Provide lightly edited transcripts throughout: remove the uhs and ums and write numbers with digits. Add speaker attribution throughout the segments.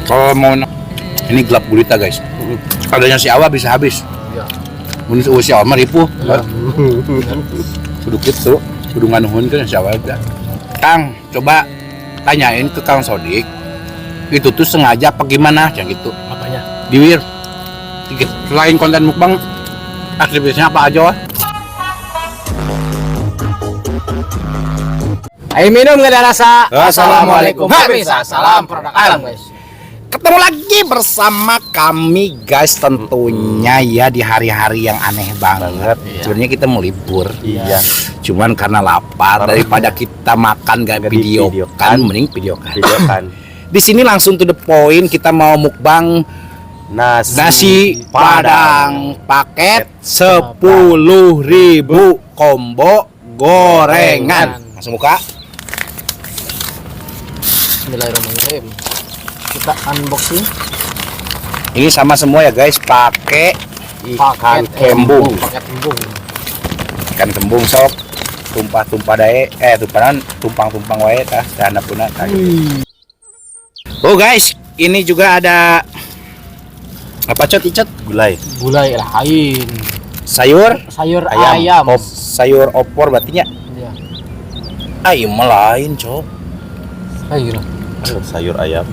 Speaker 1: Kalau mau ini gelap gulita guys. Adanya si Awa bisa habis.
Speaker 2: Iya.
Speaker 1: Mun si Awa mah ripuh.
Speaker 2: Iya.
Speaker 1: Kudu kitu, kudu nganuhunkeun si Awa teh. Kang, coba tanyain ke Kang Sodik. Itu tuh sengaja apa gimana yang gitu?
Speaker 2: Apanya?
Speaker 1: Diwir. Selain konten mukbang, aktivitasnya apa aja wah?
Speaker 2: Ayo minum nggak ada rasa.
Speaker 1: Assalamualaikum.
Speaker 2: Bisa. Salam produk alam guys.
Speaker 1: Ketemu lagi bersama kami guys, tentunya ya di hari-hari yang aneh banget.
Speaker 2: Iya.
Speaker 1: Sebenarnya kita mau libur.
Speaker 3: Iya.
Speaker 1: Cuman karena lapar daripada kita makan gak video kan, mending video kan. Di sini langsung to the point, kita mau mukbang nasi padang paket 10.000 combo gorengan. Langsung buka.
Speaker 2: Bismillahirrahmanirrahim. Kita unboxing.
Speaker 1: Ini sama semua ya guys, pakai ikan kembung.
Speaker 2: Paket kembung.
Speaker 1: Ikan kembung sok tumpang-tumpang wae tah sahanapuna tah. Oh guys, ini juga ada apa icet?
Speaker 3: Gulai
Speaker 2: Lain.
Speaker 1: Sayur
Speaker 2: Ayam.
Speaker 1: sayur opor batinya.
Speaker 2: Iya.
Speaker 1: Ayam lain, cok.
Speaker 2: Ayo.
Speaker 3: sayur ayam.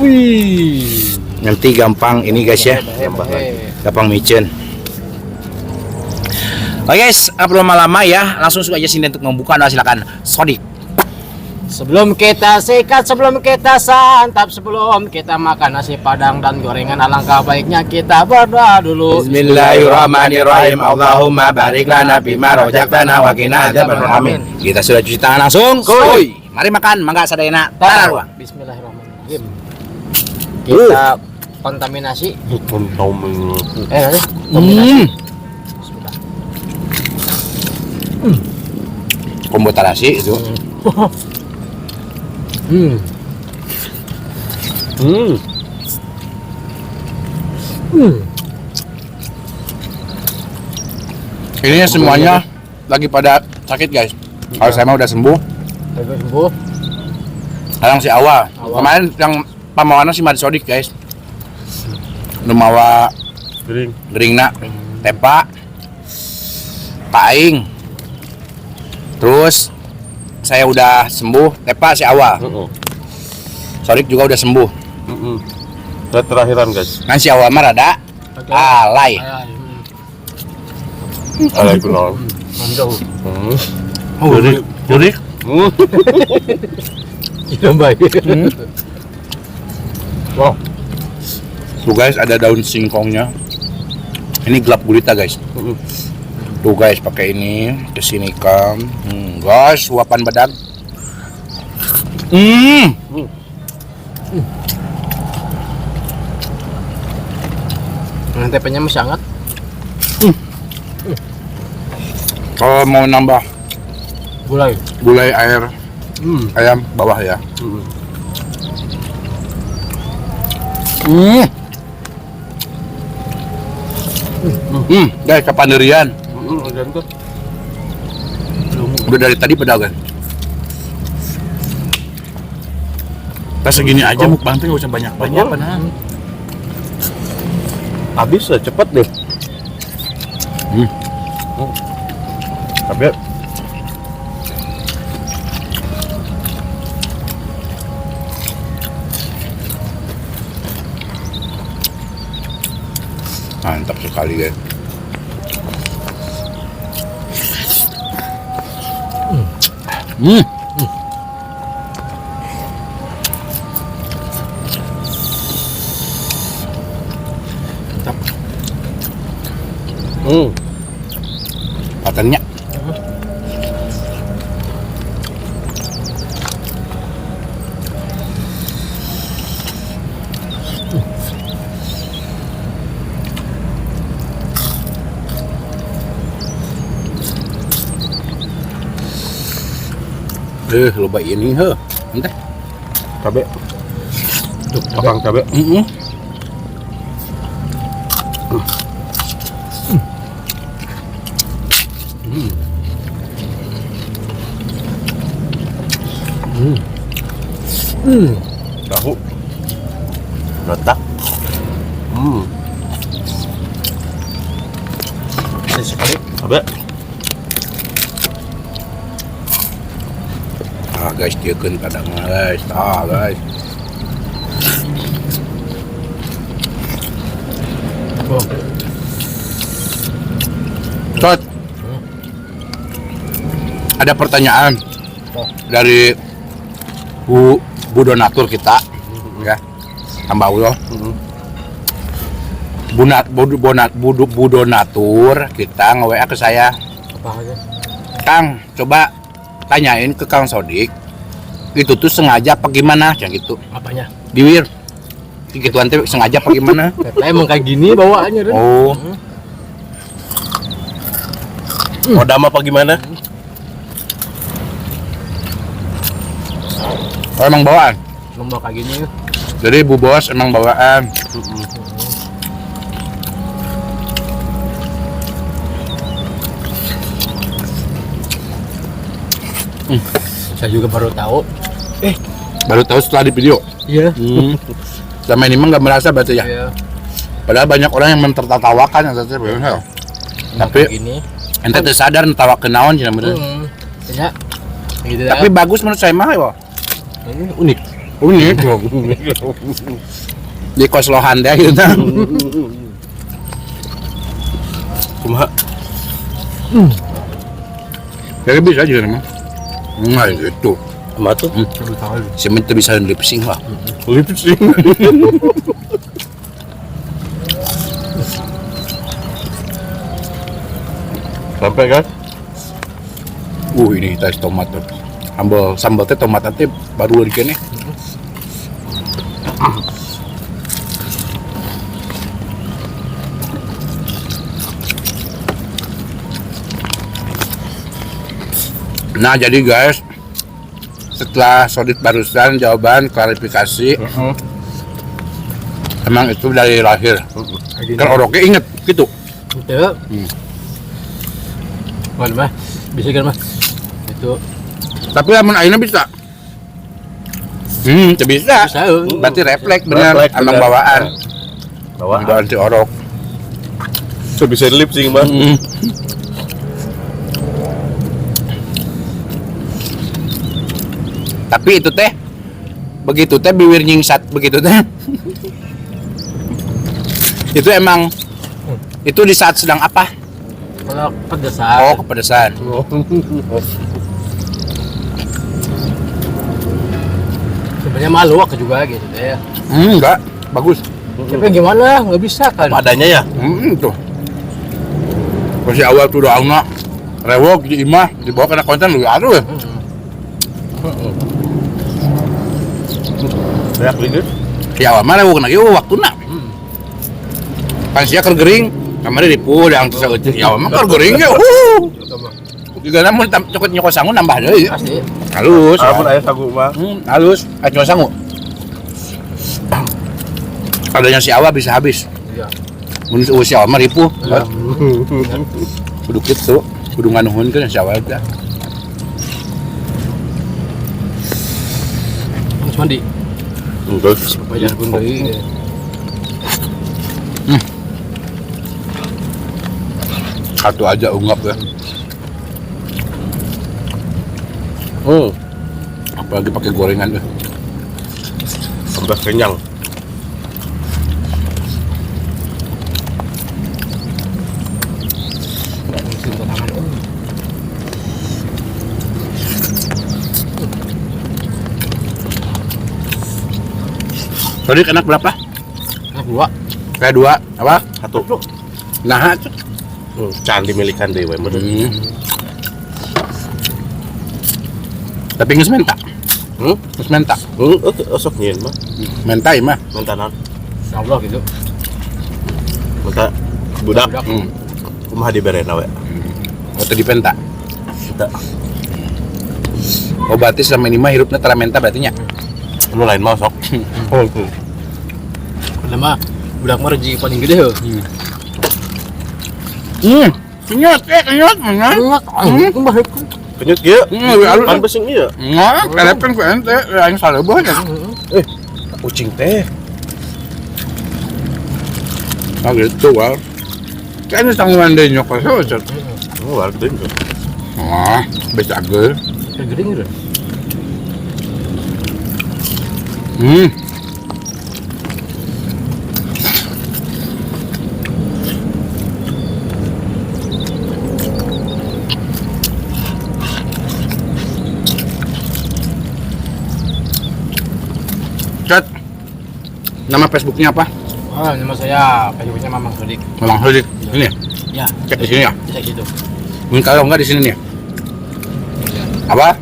Speaker 2: Wih.
Speaker 1: Nanti gampang ini guys ya. Gampang micin. Oke guys, belum lama ya, langsung aja sini untuk membuka. Nah, silakan Sodik.
Speaker 2: Sebelum kita sikat, sebelum kita santap, sebelum kita makan nasi padang dan gorengan, alangkah baiknya kita berdoa dulu.
Speaker 1: Bismillahirrahmanirrahim. Allahumma barik lana bima rojaktana wa qina adzabannar. Amin. Kita sudah cuci tangan langsung. Kuy. Mari makan, mangga sadayana. Taruh.
Speaker 2: Bismillahirrahmanirrahim. Kita kontaminasi. Nanti.
Speaker 1: Kombo tarasi itu. Ini semuanya lagi pada sakit guys. Kalau saya mah udah sembuh. Sekarang si Awa. Kemarin yang pamawana si Mad Sodik guys. Numawa geringna tepa Pak Aing. Terus saya udah sembuh, tepa si Awa. Sodik juga udah sembuh.
Speaker 3: Udah terakhiran guys.
Speaker 1: Kan si Awa mah rada alay.
Speaker 3: Alay kunaon.
Speaker 1: Jurik.
Speaker 2: Tidak baik.
Speaker 1: Wow. Tuh guys, ada daun singkongnya. Ini gelap gulita guys. Tuh guys, pakai ini kesini kam. Guys, suapan badak.
Speaker 2: Tempenya masih hangat.
Speaker 1: Kalau mau nambah
Speaker 2: Gulai
Speaker 1: air ayam bawah ya. Guys, kapanderian. Udah dari tadi pedagang. Pas segini aja mukbang tuh gak usah banyak-banyak nah.
Speaker 3: Habis lah cepet deh. Tapi
Speaker 1: Mantap sekali guys. Patennya. Loba ini heuh. Entah.
Speaker 3: cabe. Tukang cabe. Tahu. Letak.
Speaker 2: Sekali.
Speaker 3: Cabe.
Speaker 1: Guys, dieukeun padang guys. Guys.
Speaker 2: Oh.
Speaker 1: Tot. Ada pertanyaan dari Bu donatur kita, ya, hamba Allah. Bu donatur kita nge-WA ke saya.
Speaker 2: Apa aja?
Speaker 1: Kang, coba tanyain ke Kang Sodik, itu tuh sengaja apa gimana, yang gitu.
Speaker 2: Apanya?
Speaker 1: Diwir, gituan teh sengaja apa gimana?
Speaker 2: Kita emang kayak gini bawaannya, Ren.
Speaker 1: Oh,
Speaker 3: Kodam apa gimana?
Speaker 1: oh emang bawaan.
Speaker 2: Emang bawa kayak gini.
Speaker 1: Jadi Bu Bos emang bawaan.
Speaker 2: Saya juga baru tahu.
Speaker 1: Baru tahu setelah di video.
Speaker 2: Iya.
Speaker 1: Selama ini mah nggak merasa berarti ya.
Speaker 2: Iya.
Speaker 1: Padahal banyak orang yang mentertawakan ya, tapi
Speaker 2: Gini.
Speaker 1: ente teh sadar netawa kenaon cenah bener.
Speaker 2: Ya. Gitu
Speaker 1: Tapi bagus menurut saya mah ya.
Speaker 2: ini unik.
Speaker 1: Unik. Di koslohan deh gitu.
Speaker 3: Kumaha?
Speaker 1: Jadi bisa aja memang. Nah gitu.
Speaker 3: Sama tuh.
Speaker 1: Si minta bisa lip sync lah.
Speaker 3: Lip sync. Sampai kan?
Speaker 1: Ini tes tomat tuh. Sambal teh tomat teh baru lagi kene. Nah jadi guys, setelah Sodit barusan jawaban klarifikasi, emang itu dari lahir. Kan orangnya inget gitu.
Speaker 2: Itu. Mana mah? Bisa kan mah? Itu.
Speaker 1: Tapi lamun ayeuna bisa. Bisa.
Speaker 2: Bisa.
Speaker 1: Berarti refleks benar,
Speaker 3: Refleks,
Speaker 1: emang
Speaker 3: benar.
Speaker 1: bawaan.
Speaker 3: Bawaan.
Speaker 1: Bawaan si orok.
Speaker 3: So bisa lip sync bang.
Speaker 1: Tapi itu teh begitu teh bibir nyingsat begitu teh. Itu emang itu di saat sedang apa?
Speaker 2: Kalau pedesan.
Speaker 1: Oh, kepedesan.
Speaker 2: Sebenarnya malu aku juga gitu ya.
Speaker 1: Enggak, bagus.
Speaker 2: Tapi gimana? Nggak bisa kan?
Speaker 3: Adanya ya.
Speaker 1: Tuh. Masih awal tuh doangna rewok di imah dibawa kena konten lu aduh.
Speaker 3: Banyak lihat.
Speaker 1: Ya awal mah rewok kena ieu waktuna. Kan sia keur gering, kamari dipu yang terus eueuh. Ya awal mah keur gering ge. Juga namun cokot nyokot sangu nambah deui.
Speaker 2: Pasti.
Speaker 1: Halus.
Speaker 3: Ampun ayah sagu mah.
Speaker 1: Halus, nyokot sangu. Adanya si Awa bisa habis.
Speaker 2: Iya.
Speaker 1: Mun si Awa mah ripuh. Kudu kitu, kudu nganuhunkeun si Awa teh.
Speaker 2: Harus mandi.
Speaker 3: Enggak.
Speaker 2: Bayar pun deui.
Speaker 1: Satu aja ungap ya. Apalagi pakai gorengan tuh.
Speaker 3: Udah kenyang.
Speaker 1: Tadi anak berapa?
Speaker 2: Nah, dua.
Speaker 1: Kayak dua, apa?
Speaker 3: Satu.
Speaker 1: Nah, tuh.
Speaker 3: Can dimilikan deh, bener.
Speaker 1: Tapi geus menta. Geus menta.
Speaker 3: Osok nyen mah.
Speaker 1: Menta ieu mah.
Speaker 3: Mentanan.
Speaker 2: Allah gitu.
Speaker 3: Menta budak.
Speaker 2: Budak.
Speaker 3: Kumaha diberena we.
Speaker 1: Atau di penta.
Speaker 3: Kita
Speaker 1: Oh berarti selama ini mah hirupna tara menta berarti nya.
Speaker 3: nu lain mah sok.
Speaker 2: Lama budak mah rezeki paling gede heuh.
Speaker 1: Kenyot, kenyot mana?
Speaker 2: Kumaha
Speaker 3: Kenyut kieu.
Speaker 1: Alus.
Speaker 3: Pan besing ieu.
Speaker 1: Nah, kelepan ku ente, aing saleueuh kan.
Speaker 3: Kucing teh.
Speaker 1: Oh gitu, Wal. Kayaknya tanggungan dia nyokot saja.
Speaker 3: Oh, ada tuh.
Speaker 1: Wah, bisa agel.
Speaker 2: Gede gitu.
Speaker 1: Chat. Nama Facebooknya apa?
Speaker 2: Oh, nama saya Facebooknya Mamang Sodik.
Speaker 1: Memang Sodik. Ini ya?
Speaker 2: Ya,
Speaker 1: Cek di sini ya?
Speaker 2: cek gitu.
Speaker 1: Mungkin kalau enggak di sini nih. Apa?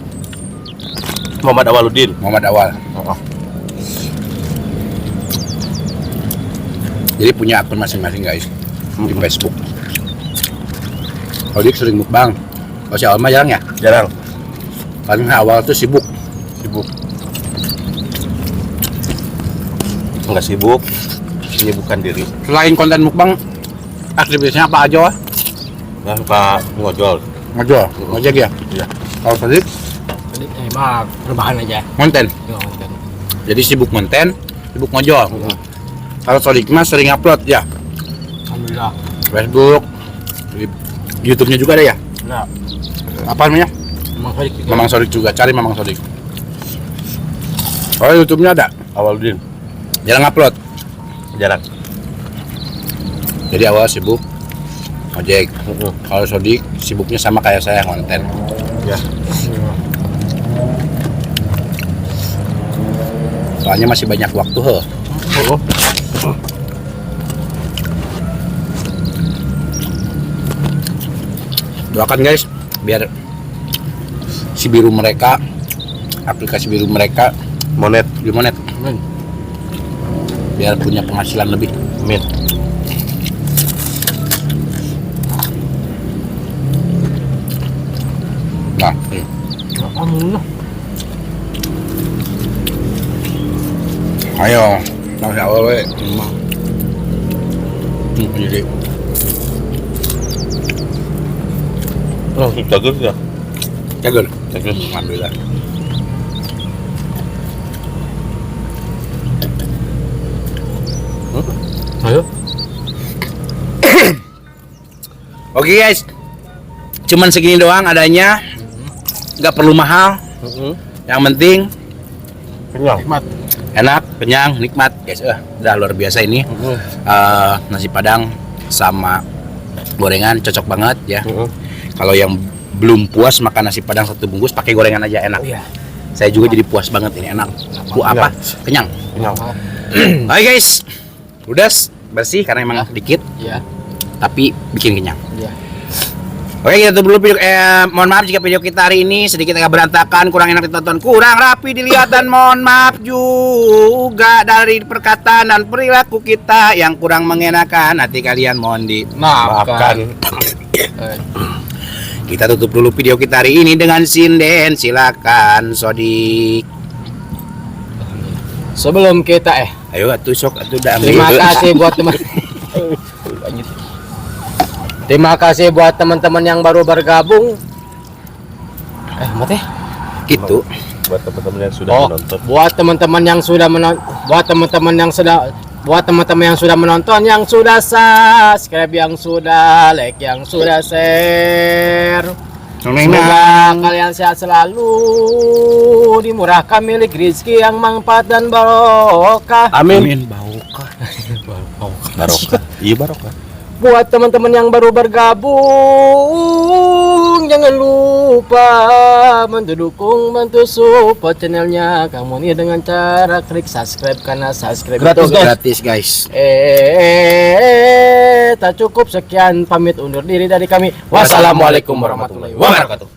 Speaker 3: Muhammad Awaludin.
Speaker 1: Muhammad Awal. Jadi punya akun masing-masing guys di Facebook. Sodik sering mukbang. Kalau si Awal mah jarang ya?
Speaker 3: Jarang.
Speaker 1: Paling Awal tuh sibuk.
Speaker 3: Enggak sibuk. Menyibukkan diri.
Speaker 1: Selain konten mukbang, aktivitasnya apa aja?
Speaker 3: Nggak suka ngojol.
Speaker 1: Ngojek ya?
Speaker 3: Iya.
Speaker 1: Kalau Sodik,
Speaker 2: Jadi mah perubahan aja.
Speaker 1: konten. Jadi sibuk konten, sibuk ngojol. Kalau Sodik mah sering upload ya,
Speaker 2: Alhamdulillah.
Speaker 1: Facebook, YouTube-nya juga ada ya.
Speaker 2: Nah,
Speaker 1: Apa namanya?
Speaker 2: Mamang Sodik juga.
Speaker 1: Mamang Sodik juga, cari Mamang Sodik. Oh, YouTube-nya ada.
Speaker 3: Awaludin.
Speaker 1: Jarang upload.
Speaker 3: Jarang.
Speaker 1: Jadi awal sibuk ngojek. Kalau Sodik sibuknya sama kayak saya konten.
Speaker 3: Ya.
Speaker 1: Soalnya masih banyak waktu he. Doakan guys, biar si biru mereka, aplikasi biru mereka
Speaker 3: Monet.
Speaker 1: dimonet,
Speaker 2: Amin.
Speaker 1: biar punya penghasilan lebih.
Speaker 3: Amin.
Speaker 1: Nah, ini.
Speaker 2: Alhamdulillah.
Speaker 1: Ayo, langsung awal we. Jadi
Speaker 3: Langsung jago ya.
Speaker 1: jago.
Speaker 3: Jago.
Speaker 1: Alhamdulillah.
Speaker 2: Ayo.
Speaker 1: Oke guys, cuman segini doang adanya, nggak perlu mahal. Yang penting
Speaker 3: Kenyang.
Speaker 2: Nikmat.
Speaker 1: enak, kenyang, nikmat guys. Udah luar biasa ini. Nasi Padang sama gorengan cocok banget ya. Kalau yang belum puas makan nasi Padang satu bungkus pakai gorengan aja enak.
Speaker 2: Iya.
Speaker 1: Saya juga jadi puas banget ini, enak. Apa? Kenyang.
Speaker 3: Kenyang.
Speaker 1: Oke guys, udah bersih karena emang dikit,
Speaker 2: Iya.
Speaker 1: tapi bikin kenyang.
Speaker 2: Iya.
Speaker 1: Oke, kita tutup dulu video, mohon maaf jika video kita hari ini sedikit agak berantakan, kurang enak ditonton, kurang rapi dilihat, dan mohon maaf juga dari perkataan dan perilaku kita yang kurang mengenakan hati kalian, mohon
Speaker 2: Maafkan.
Speaker 1: Kita tutup dulu video kita hari ini dengan sinden. Silakan Sodik.
Speaker 2: Sebelum kita
Speaker 1: Ayo atuh sok atuh dah ambil.
Speaker 2: terima kasih buat teman. Terima kasih buat teman-teman yang baru bergabung. Mate.
Speaker 1: Gitu.
Speaker 3: Buat teman-teman yang sudah menonton.
Speaker 2: Buat teman-teman yang sudah menonton, buat teman-teman yang sudah menonton, yang sudah subscribe, yang sudah like, yang sudah share. Semoga kalian sehat selalu, dimurahkan milik rezeki yang manfaat dan barokah.
Speaker 3: Amin.
Speaker 1: Barokah.
Speaker 3: Barokah. Iya barokah.
Speaker 2: Buat teman-teman yang baru bergabung, jangan lupa bantu support channelnya Kang Moni dengan cara klik subscribe, karena subscribe
Speaker 3: Gratis,
Speaker 2: itu
Speaker 1: Gratis guys.
Speaker 2: tak cukup. Sekian, pamit undur diri dari kami. Wassalamualaikum warahmatullahi wabarakatuh.